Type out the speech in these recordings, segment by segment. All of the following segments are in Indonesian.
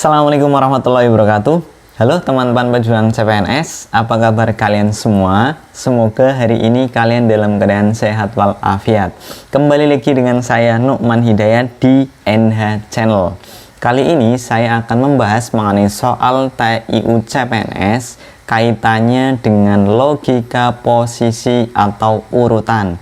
Assalamualaikum warahmatullahi wabarakatuh. Halo teman-teman pejuang CPNS, apa kabar kalian semua? Semoga hari ini kalian dalam keadaan sehat walafiat. Kembali lagi dengan saya Nu'man Hidayat di NH Channel. Kali ini saya akan membahas mengenai soal TIU CPNS kaitannya dengan logika posisi atau urutan.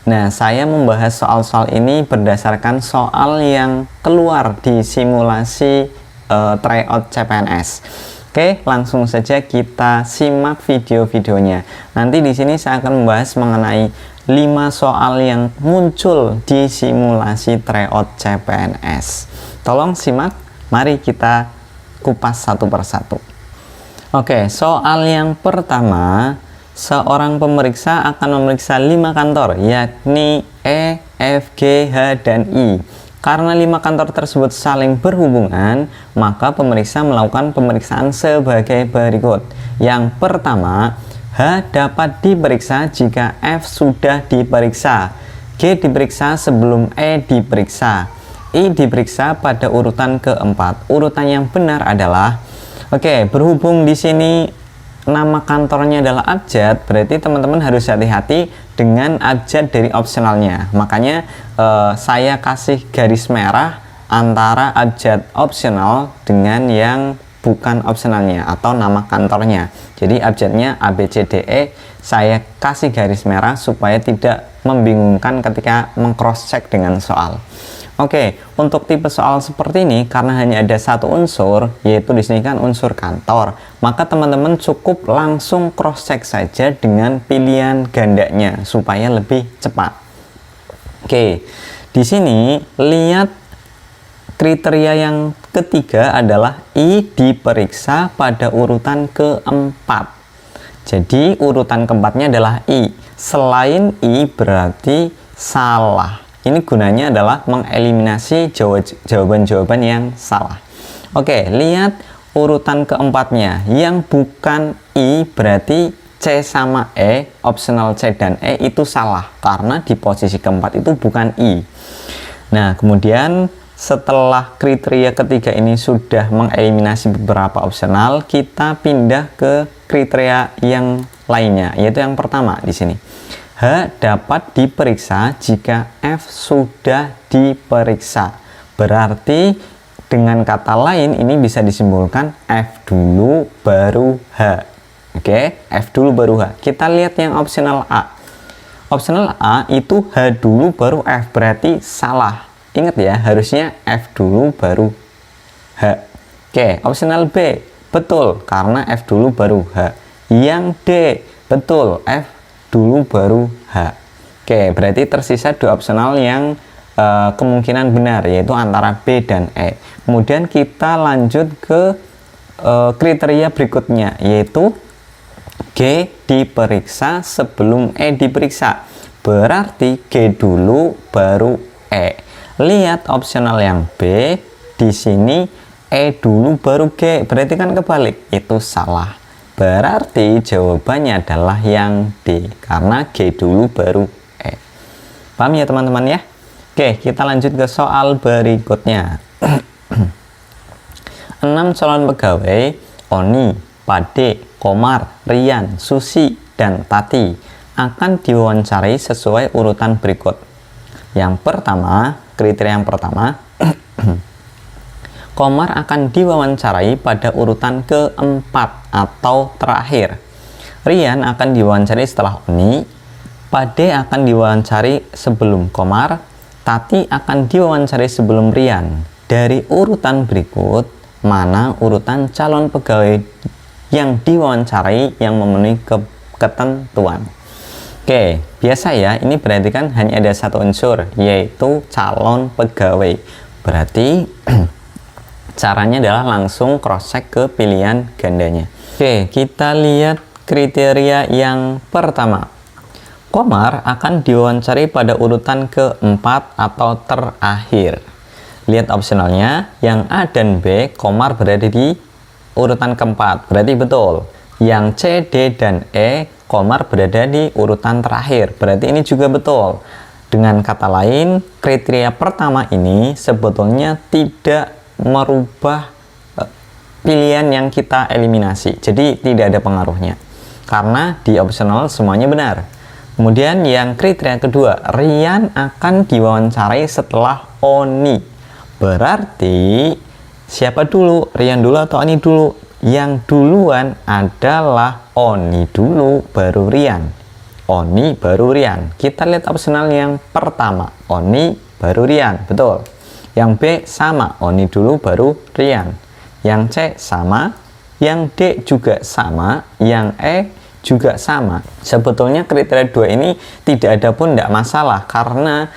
Nah, saya membahas soal-soal ini berdasarkan soal yang keluar di simulasi tryout CPNS. Oke, langsung saja kita simak video-videonya. Nanti di sini saya akan membahas mengenai 5 soal yang muncul di simulasi tryout CPNS. Tolong simak, mari kita kupas satu persatu. Oke, soal yang pertama, seorang pemeriksa akan memeriksa 5 kantor, yakni E, F, G, H, dan I. Karena 5 kantor tersebut saling berhubungan, maka pemeriksa melakukan pemeriksaan sebagai berikut. Yang pertama, H dapat diperiksa jika F sudah diperiksa, G diperiksa sebelum E diperiksa, I diperiksa pada urutan keempat. Urutan yang benar adalah, berhubung di sini nama kantornya adalah abjad, berarti teman-teman harus hati-hati dengan abjad dari opsionalnya. Makanya saya kasih garis merah antara abjad opsional dengan yang bukan opsionalnya atau nama kantornya. Jadi abjadnya A, B, C, D, E saya kasih garis merah supaya tidak membingungkan ketika meng-cross check dengan soal. Untuk tipe soal seperti ini, karena hanya ada satu unsur, yaitu di sini kan unsur kantor, maka teman-teman cukup langsung cross check saja dengan pilihan gandanya supaya lebih cepat. Di sini lihat kriteria yang ketiga adalah I diperiksa pada urutan keempat. Jadi urutan keempatnya adalah I. Selain I berarti salah. Ini gunanya adalah mengeliminasi jawaban-jawaban yang salah. Lihat urutan keempatnya. Yang bukan I berarti C sama E, opsional C dan E itu salah. Karena di posisi keempat itu bukan I. Nah, kemudian setelah kriteria ketiga ini sudah mengeliminasi beberapa opsional, kita pindah ke kriteria yang lainnya, yaitu yang pertama di sini. H dapat diperiksa jika F sudah diperiksa. Berarti dengan kata lain ini bisa disimpulkan F dulu baru H. F dulu baru H. Kita lihat yang opsional A. Opsional A itu H dulu baru F, berarti salah. Ingat ya, harusnya F dulu baru H. Opsional B. Betul, karena F dulu baru H. Yang D. Betul, F dulu baru H. Berarti tersisa 2 opsional yang kemungkinan benar, yaitu antara B dan E. Kemudian kita lanjut ke kriteria berikutnya, yaitu G diperiksa sebelum E diperiksa. Berarti G dulu baru E. Lihat opsional yang B, di sini E dulu baru G, berarti kan kebalik, itu salah. Berarti jawabannya adalah yang D, karena G dulu baru E. Paham ya teman-teman ya? Kita lanjut ke soal berikutnya. 6 calon pegawai Oni, Pade, Komar, Rian, Susi, dan Tati akan diwawancarai sesuai urutan berikut. Yang pertama, kriteria yang pertama, Komar akan diwawancarai pada urutan keempat atau terakhir. Rian akan diwawancarai setelah Oni. Pade akan diwawancari sebelum Komar. Tati akan diwawancarai sebelum Rian. Dari urutan berikut, mana urutan calon pegawai yang diwawancarai yang memenuhi ketentuan? Biasa ya, ini berarti kan hanya ada satu unsur, yaitu calon pegawai. Berarti caranya adalah langsung cross check ke pilihan gandanya. Kita lihat kriteria yang pertama. Komar akan diwawancari pada urutan keempat atau terakhir. Lihat opsionalnya, yang A dan B, Komar berada di urutan keempat. Berarti betul. Yang C, D, dan E, Komar berada di urutan terakhir. Berarti ini juga betul. Dengan kata lain, kriteria pertama ini sebetulnya tidak merubah pilihan yang kita eliminasi. Jadi tidak ada pengaruhnya. Karena di optional semuanya benar. Kemudian yang kriteria kedua, Rian akan diwawancarai setelah Oni. Berarti siapa dulu? Rian dulu atau Oni dulu? Yang duluan adalah Oni dulu baru Rian. Oni baru Rian. Kita lihat optional yang pertama, Oni baru Rian, betul. Yang B sama, Oni dulu baru Rian. Yang C sama, yang D juga sama, yang E juga sama. Sebetulnya kriteria 2 ini tidak ada pun tidak masalah karena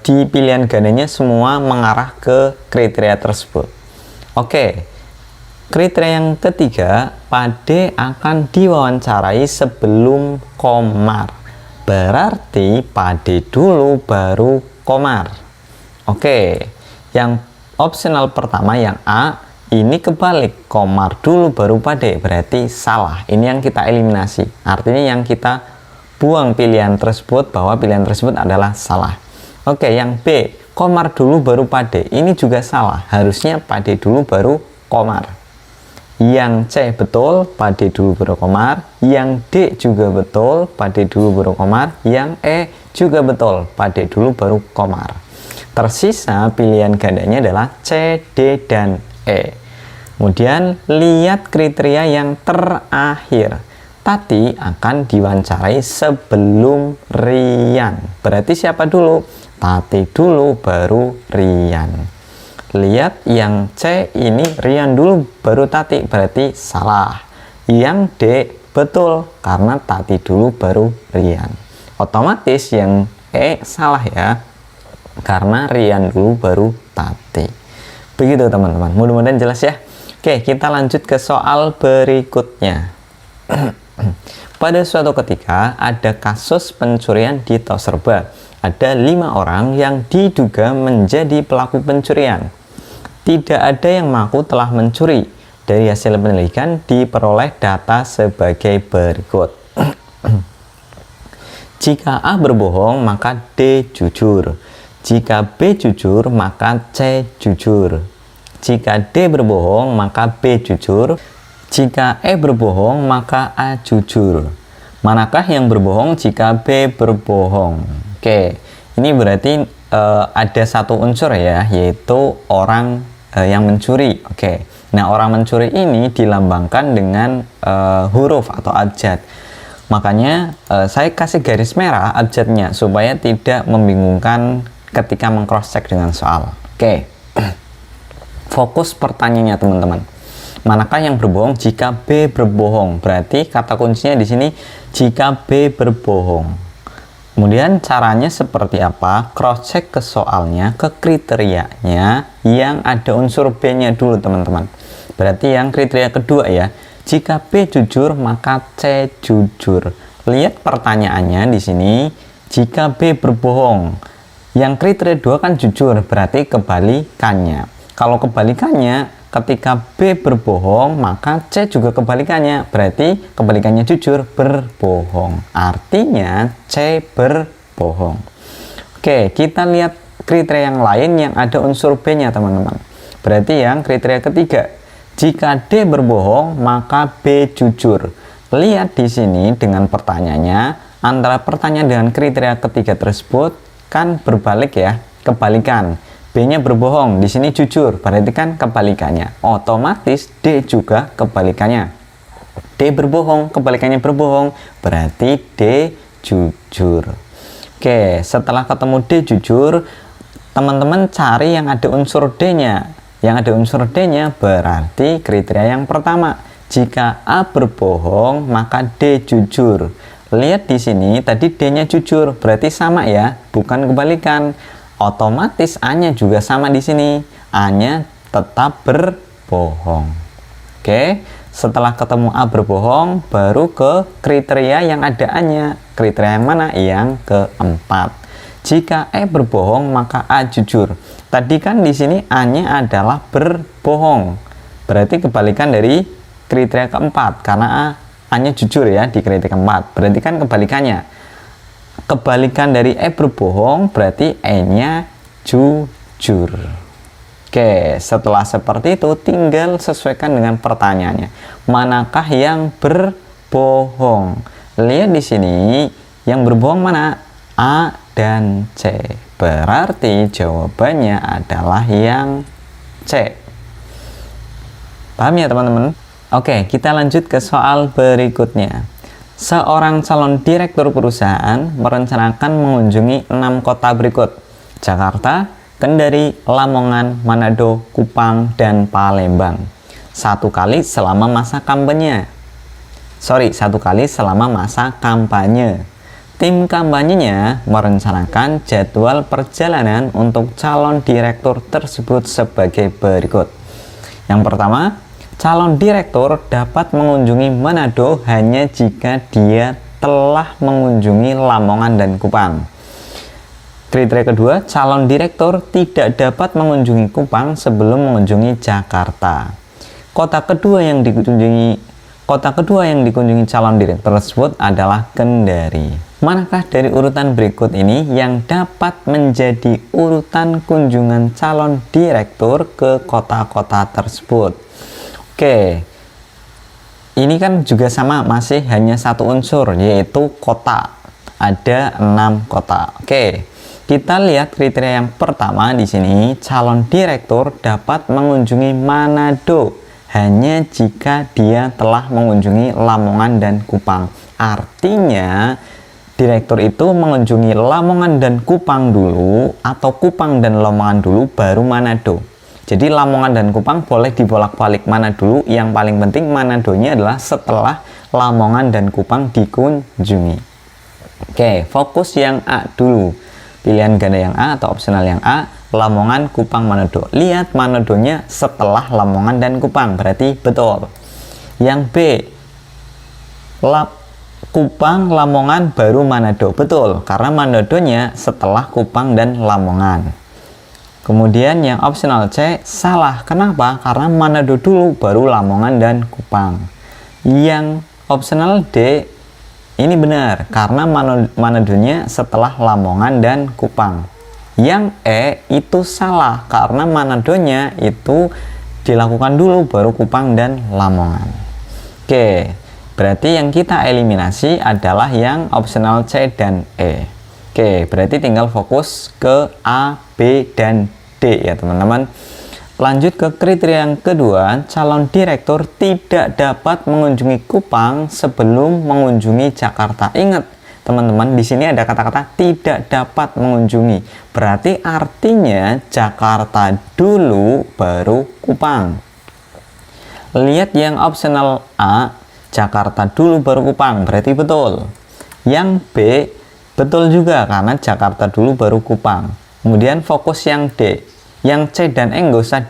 di pilihan gandanya semua mengarah ke kriteria tersebut. Oke. Kriteria yang ketiga, Pade akan diwawancarai sebelum Komar. Berarti Pade dulu baru Komar. Oke. Yang optional pertama yang A ini kebalik, Komar dulu baru Pade, berarti salah. Ini yang kita eliminasi. Artinya yang kita buang pilihan tersebut bahwa pilihan tersebut adalah salah. Oke, yang B, Komar dulu baru Pade. Ini juga salah. Harusnya Pade dulu baru Komar. Yang C betul, Pade dulu baru Komar. Yang D juga betul, Pade dulu baru Komar. Yang E juga betul, Pade dulu baru Komar. Tersisa pilihan gandanya adalah C, D, dan E. Kemudian lihat kriteria yang terakhir. Tati akan diwawancarai sebelum Rian. Berarti siapa dulu? Tati dulu baru Rian. Lihat yang C ini Rian dulu baru Tati, berarti salah. Yang D betul karena Tati dulu baru Rian. Otomatis yang E salah ya, karena Rian dulu baru Tati. Begitu teman-teman, mudah-mudahan jelas ya. Oke, kita lanjut ke soal berikutnya. Pada suatu ketika ada kasus pencurian di Toserba. Ada 5 orang yang diduga menjadi pelaku pencurian. Tidak ada yang mengaku telah mencuri. Dari hasil penyelidikan diperoleh data sebagai berikut. Jika A berbohong, maka D jujur. Jika B jujur, maka C jujur. Jika D berbohong, maka B jujur. Jika E berbohong, maka A jujur. Manakah yang berbohong jika B berbohong? Oke, ini berarti ada satu unsur ya, yaitu orang yang mencuri. Oke, nah orang mencuri ini dilambangkan dengan huruf atau abjad. Makanya saya kasih garis merah abjadnya supaya tidak membingungkan ketika meng-cross check dengan soal. Oke. Fokus pertanyaannya teman-teman. Manakah yang berbohong jika B berbohong? Berarti kata kuncinya di sini jika B berbohong. Kemudian caranya seperti apa? Cross check ke soalnya, ke kriterianya yang ada unsur B-nya dulu teman-teman. Berarti yang kriteria kedua ya. Jika B jujur, maka C jujur. Lihat pertanyaannya di sini. Jika B berbohong, yang kriteria 2 kan jujur, berarti kebalikannya. Kalau kebalikannya, ketika B berbohong, maka C juga kebalikannya. Berarti kebalikannya jujur, berbohong. Artinya C berbohong. Oke, kita lihat kriteria yang lain yang ada unsur B-nya, teman-teman. Berarti yang kriteria ketiga, jika D berbohong, maka B jujur. Lihat di sini dengan pertanyaannya, antara pertanyaan dengan kriteria ketiga tersebut kan berbalik ya, kebalikan. B-nya berbohong, di sini jujur, berarti kan kebalikannya. Otomatis D juga kebalikannya. D berbohong, kebalikannya berbohong, berarti D jujur. Oke, setelah ketemu D jujur, teman-teman cari yang ada unsur D-nya. Yang ada unsur D-nya berarti kriteria yang pertama. Jika A berbohong, maka D jujur. Lihat di sini, tadi D-nya jujur, berarti sama ya, bukan kebalikan. Otomatis A-nya juga sama di sini. A-nya tetap berbohong. Oke, setelah ketemu A berbohong, baru ke kriteria yang ada A-nya. Kriteria yang mana? Yang keempat. Jika E berbohong, maka A jujur. Tadi kan di sini A-nya adalah berbohong. Berarti kebalikan dari kriteria keempat, karena A-nya jujur ya di kriteria keempat. Berarti kan kebalikannya. Kebalikan dari E berbohong berarti E-nya jujur. Oke, setelah seperti itu tinggal sesuaikan dengan pertanyaannya. Manakah yang berbohong? Lihat di sini, yang berbohong mana? A dan C. Berarti jawabannya adalah yang C. Paham ya teman-teman? Oke, kita lanjut ke soal berikutnya. Seorang calon direktur perusahaan merencanakan mengunjungi 6 kota berikut: Jakarta, Kendari, Lamongan, Manado, Kupang, dan Palembang. Satu kali selama masa kampanye. Tim kampanyenya merencanakan jadwal perjalanan untuk calon direktur tersebut sebagai berikut. Yang pertama, calon direktur dapat mengunjungi Manado hanya jika dia telah mengunjungi Lamongan dan Kupang. Kriteria kedua, calon direktur tidak dapat mengunjungi Kupang sebelum mengunjungi Jakarta. Kota kedua yang dikunjungi calon direktur tersebut adalah Kendari. Manakah dari urutan berikut ini yang dapat menjadi urutan kunjungan calon direktur ke kota-kota tersebut? Oke, ini kan juga sama, masih hanya satu unsur, yaitu kota. Ada 6 kota. Oke, kita lihat kriteria yang pertama di sini, calon direktur dapat mengunjungi Manado hanya jika dia telah mengunjungi Lamongan dan Kupang. Artinya direktur itu mengunjungi Lamongan dan Kupang dulu, atau Kupang dan Lamongan dulu baru Manado. Jadi Lamongan dan Kupang boleh dibolak-balik mana dulu, yang paling penting Manadonya adalah setelah Lamongan dan Kupang dikunjungi. Oke, fokus yang A dulu. Pilihan ganda yang A atau opsional yang A, Lamongan, Kupang, Manado. Lihat Manadonya setelah Lamongan dan Kupang, berarti betul. Yang B, Kupang, Lamongan, baru Manado. Betul, karena Manadonya setelah Kupang dan Lamongan. Kemudian yang opsional C, salah. Kenapa? Karena Manado dulu, baru Lamongan dan Kupang. Yang opsional D, ini benar, karena Manadonya setelah Lamongan dan Kupang. Yang E, itu salah, karena Manadonya itu dilakukan dulu, baru Kupang dan Lamongan. Oke. Berarti yang kita eliminasi adalah yang opsional C dan E. Oke, berarti tinggal fokus ke A, B, dan D ya teman-teman. Lanjut ke kriteria yang kedua, calon direktur tidak dapat mengunjungi Kupang sebelum mengunjungi Jakarta. Ingat teman-teman, di sini ada kata-kata tidak dapat mengunjungi. Berarti artinya Jakarta dulu baru Kupang. Lihat yang opsional A, Jakarta dulu baru Kupang, berarti betul. Yang B, betul juga karena Jakarta dulu baru Kupang. Kemudian fokus yang D. Yang C dan E nggak usah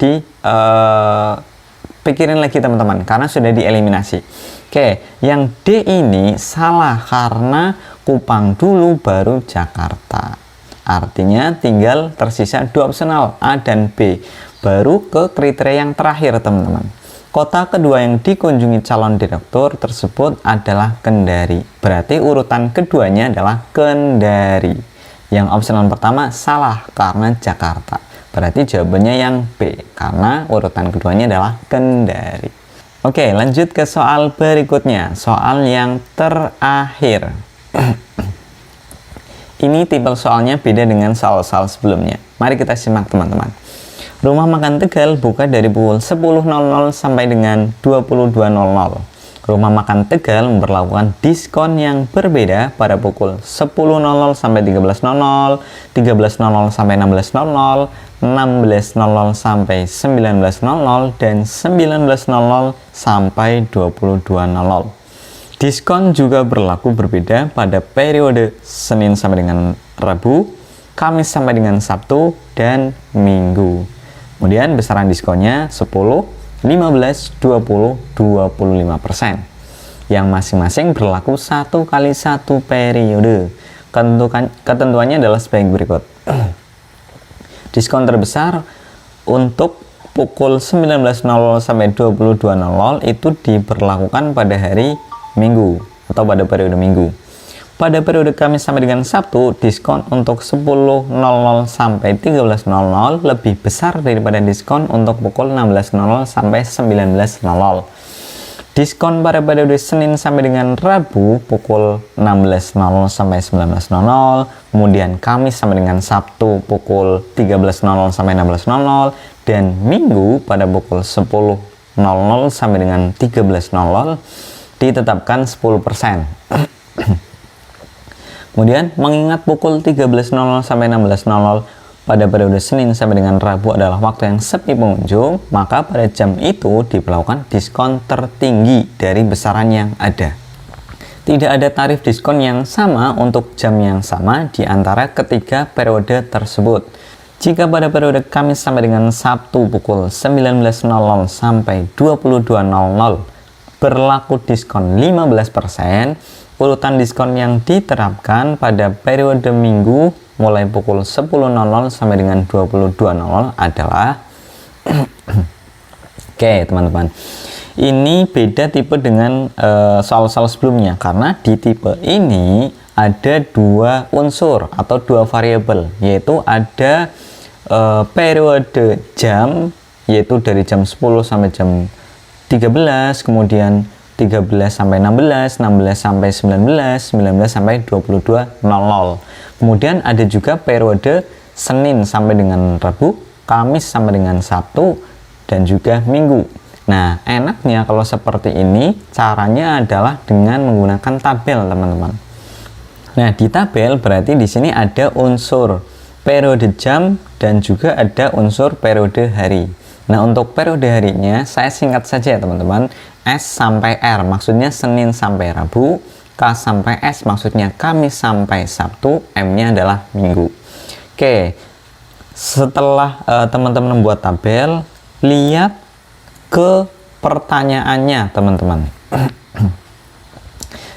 dipikirin lagi teman-teman, karena sudah dieliminasi. Oke, yang D ini salah karena Kupang dulu baru Jakarta. Artinya tinggal tersisa 2 opsional, A dan B. Baru ke kriteria yang terakhir teman-teman. Kota kedua yang dikunjungi calon direktur tersebut adalah Kendari. Berarti urutan keduanya adalah Kendari. Yang opsional pertama salah karena Jakarta. Berarti jawabannya yang B, karena urutan keduanya adalah Kendari. Oke, lanjut ke soal berikutnya. Soal yang terakhir. Ini tipe soalnya beda dengan soal-soal sebelumnya. Mari kita simak teman-teman. Rumah Makan Tegal buka dari pukul 10.00 sampai dengan 22.00. Rumah Makan Tegal memperlakukan diskon yang berbeda pada pukul 10.00 sampai 13.00, 13.00 sampai 16.00, 16.00 sampai 19.00, dan 19.00 sampai 22.00. Diskon juga berlaku berbeda pada periode Senin sampai dengan Rabu, Kamis sampai dengan Sabtu, dan Minggu. Kemudian besaran diskonnya 10, 15, 20, 25%. Yang masing-masing berlaku 1 kali 1 periode. Ketentuannya adalah sebagai berikut. Diskon terbesar untuk pukul 19.00 sampai 22.00 itu diberlakukan pada hari Minggu atau pada periode Minggu. Pada periode Kamis sampai dengan Sabtu, diskon untuk 10.00 sampai 13.00 lebih besar daripada diskon untuk pukul 16.00 sampai 19.00. Diskon pada periode Senin sampai dengan Rabu pukul 16.00 sampai 19.00, kemudian Kamis sampai dengan Sabtu pukul 13.00 sampai 16.00, dan Minggu pada pukul 10.00 sampai dengan 13.00 ditetapkan 10%. Kemudian mengingat pukul 13.00 sampai 16.00 pada periode Senin sampai dengan Rabu adalah waktu yang sepi pengunjung, maka pada jam itu diberlakukan diskon tertinggi dari besaran yang ada. Tidak ada tarif diskon yang sama untuk jam yang sama di antara ketiga periode tersebut. Jika pada periode Kamis sampai dengan Sabtu pukul 19.00 sampai 22.00 berlaku diskon 15%, urutan diskon yang diterapkan pada periode Minggu mulai pukul 10.00 sampai dengan 22.00 adalah Oke teman-teman, ini beda tipe dengan soal-soal sebelumnya, karena di tipe ini ada dua unsur atau dua variabel, yaitu ada periode jam, yaitu dari jam 10 sampai jam 13, kemudian 13 sampai 16, 16 sampai 19, 19 sampai 22.00. Kemudian ada juga periode Senin sampai dengan Rabu, Kamis sampai dengan Sabtu, dan juga Minggu. Nah, enaknya kalau seperti ini, caranya adalah dengan menggunakan tabel, teman-teman. Nah, di tabel berarti di sini ada unsur periode jam dan juga ada unsur periode hari. Nah, untuk periode harinya saya singkat saja ya teman-teman. S sampai R maksudnya Senin sampai Rabu, K sampai S maksudnya Kamis sampai Sabtu, M-nya adalah Minggu. Oke, setelah teman-teman membuat tabel, lihat ke pertanyaannya teman-teman.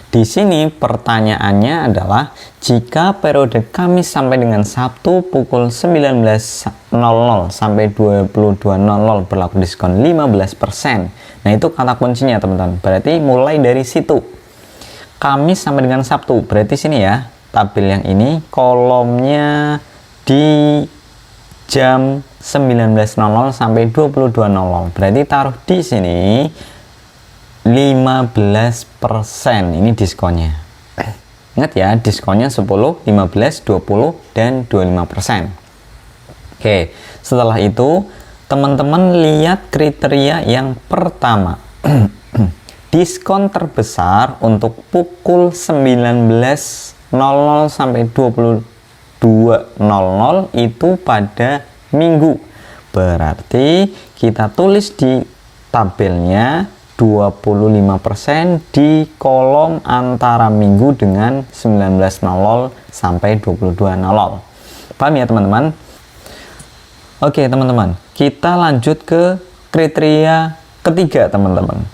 Di sini pertanyaannya adalah jika periode Kamis sampai dengan Sabtu pukul 19.00 sampai 22.00 berlaku diskon 15%. Nah, itu kata kuncinya teman-teman. Berarti mulai dari situ. Kamis sampai dengan Sabtu. Berarti sini ya, tabel yang ini kolomnya di jam 19.00 sampai 22.00. Berarti taruh di sini 15%, ini diskonnya. Ingat ya, diskonnya 10, 15, 20, dan 25%. Oke, setelah itu teman-teman lihat kriteria yang pertama. Diskon terbesar untuk pukul 19.00 sampai 22.00 itu pada Minggu. Berarti kita tulis di tabelnya 25% di kolom antara Minggu dengan 19.00 sampai 22.00. Paham ya teman-teman? Oke teman-teman, kita lanjut ke kriteria ketiga teman-teman.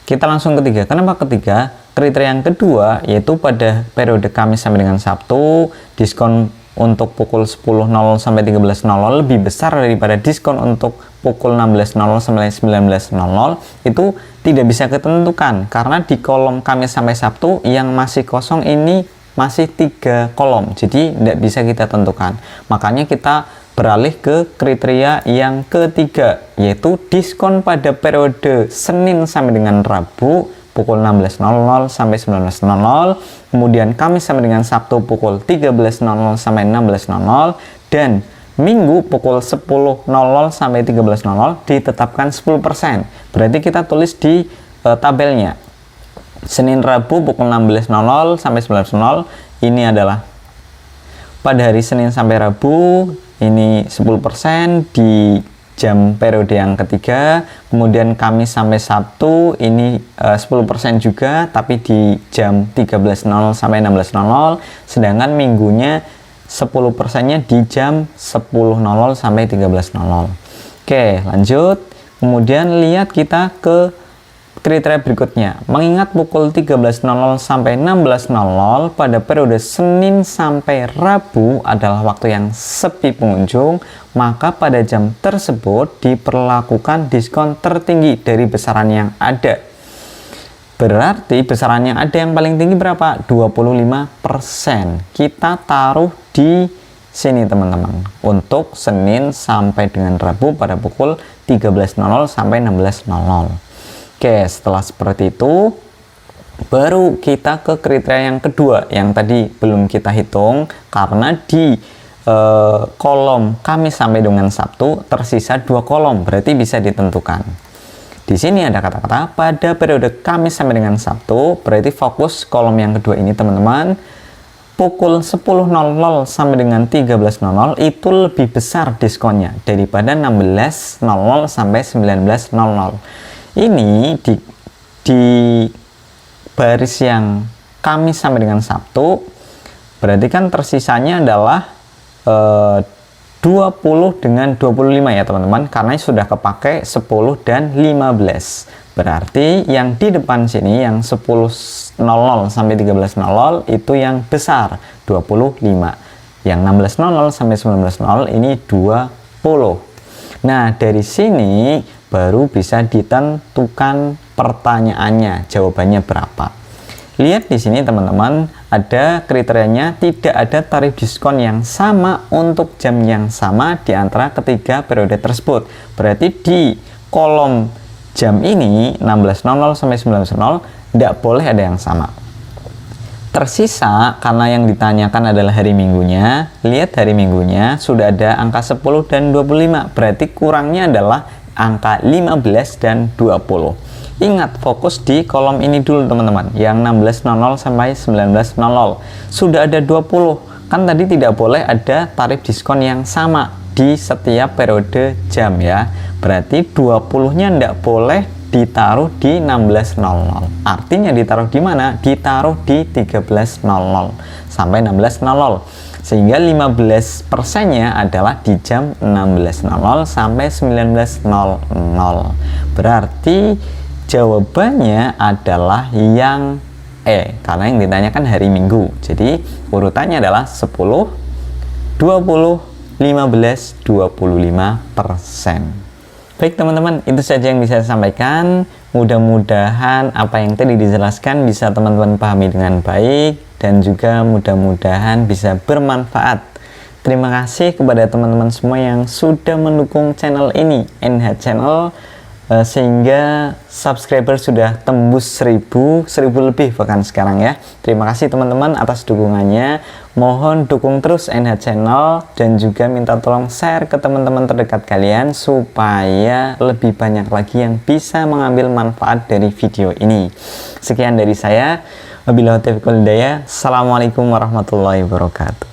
Kita langsung ketiga. Kenapa ketiga? Kriteria yang kedua yaitu pada periode Kamis sampai dengan Sabtu, diskon untuk pukul 10.00 sampai 13.00 lebih besar daripada diskon untuk pukul 16.00 sampai 19.00. Itu tidak bisa ditentukan karena di kolom Kamis sampai Sabtu yang masih kosong ini masih 3 kolom, jadi tidak bisa kita tentukan. Makanya kita beralih ke kriteria yang ketiga, yaitu diskon pada periode Senin sampai dengan Rabu pukul 16.00 sampai 19.00, kemudian Kamis sampai dengan Sabtu pukul 13.00 sampai 16.00, dan Minggu pukul 10.00 sampai 13.00 ditetapkan 10%. Berarti kita tulis di tabelnya. Senin Rabu pukul 16.00 sampai 19.00 ini adalah pada hari Senin sampai Rabu ini 10% di jam periode yang ketiga, kemudian Kamis sampai Sabtu ini 10% juga tapi di jam 13.00 sampai 16.00, sedangkan minggunya 10%-nya di jam 10.00 sampai 13.00. Oke, lanjut. Kemudian lihat kita ke kriteria berikutnya. Mengingat pukul 13.00 sampai 16.00 pada periode Senin sampai Rabu adalah waktu yang sepi pengunjung, maka pada jam tersebut diperlakukan diskon tertinggi dari besaran yang ada. Berarti besarannya ada yang paling tinggi berapa? 25%. Kita taruh di sini teman-teman, untuk Senin sampai dengan Rabu pada pukul 13.00 sampai 16.00. Oke, setelah seperti itu baru kita ke kriteria yang kedua yang tadi belum kita hitung karena di kolom Kamis sampai dengan Sabtu tersisa 2 kolom, berarti bisa ditentukan. Di sini ada kata-kata pada periode Kamis sampai dengan Sabtu, berarti fokus kolom yang kedua ini teman-teman. Pukul 10.00 sampai dengan 13.00 itu lebih besar diskonnya daripada 16.00 sampai 19.00. Ini di baris yang Kamis sampai dengan Sabtu, berarti kan tersisanya adalah 20 dengan 25 ya teman-teman, karena sudah kepakai 10 dan 15. Berarti yang di depan sini yang 10.00 sampai 13.00 itu yang besar 25. Yang 16.00 sampai 19.00 ini 20. Nah, dari sini baru bisa ditentukan pertanyaannya, jawabannya berapa. Lihat di sini teman-teman, ada kriterianya tidak ada tarif diskon yang sama untuk jam yang sama di antara ketiga periode tersebut. Berarti di kolom jam ini 16.00 sampai 19.00 tidak boleh ada yang sama. Tersisa karena yang ditanyakan adalah hari minggunya. Lihat hari minggunya sudah ada angka 10 dan 25. Berarti kurangnya adalah angka 15 dan 20. Ingat, fokus di kolom ini dulu teman-teman, yang 16.00 sampai 19.00. Sudah ada 20. Kan tadi tidak boleh ada tarif diskon yang sama di setiap periode jam ya. Berarti 20-nya tidak boleh ditaruh di 16.00. Artinya ditaruh di mana? Ditaruh di 13.00 sampai 16.00. Sehingga 15%-nya adalah di jam 16.00 sampai 19.00. Berarti jawabannya adalah yang E, karena yang ditanyakan hari Minggu. Jadi urutannya adalah 10, 20, 15, 25%. Baik teman-teman, itu saja yang bisa saya sampaikan. Mudah-mudahan apa yang tadi dijelaskan bisa teman-teman pahami dengan baik, dan juga mudah-mudahan bisa bermanfaat. Terima kasih kepada teman-teman semua yang sudah mendukung channel ini, NH Channel, sehingga subscriber sudah tembus 1000 lebih bahkan sekarang ya. Terima kasih teman-teman atas dukungannya. Mohon dukung terus NH Channel, dan juga minta tolong share ke teman-teman terdekat kalian supaya lebih banyak lagi yang bisa mengambil manfaat dari video ini. Sekian dari saya. Wabillahi taufiq wal hidayah. Assalamualaikum warahmatullahi wabarakatuh.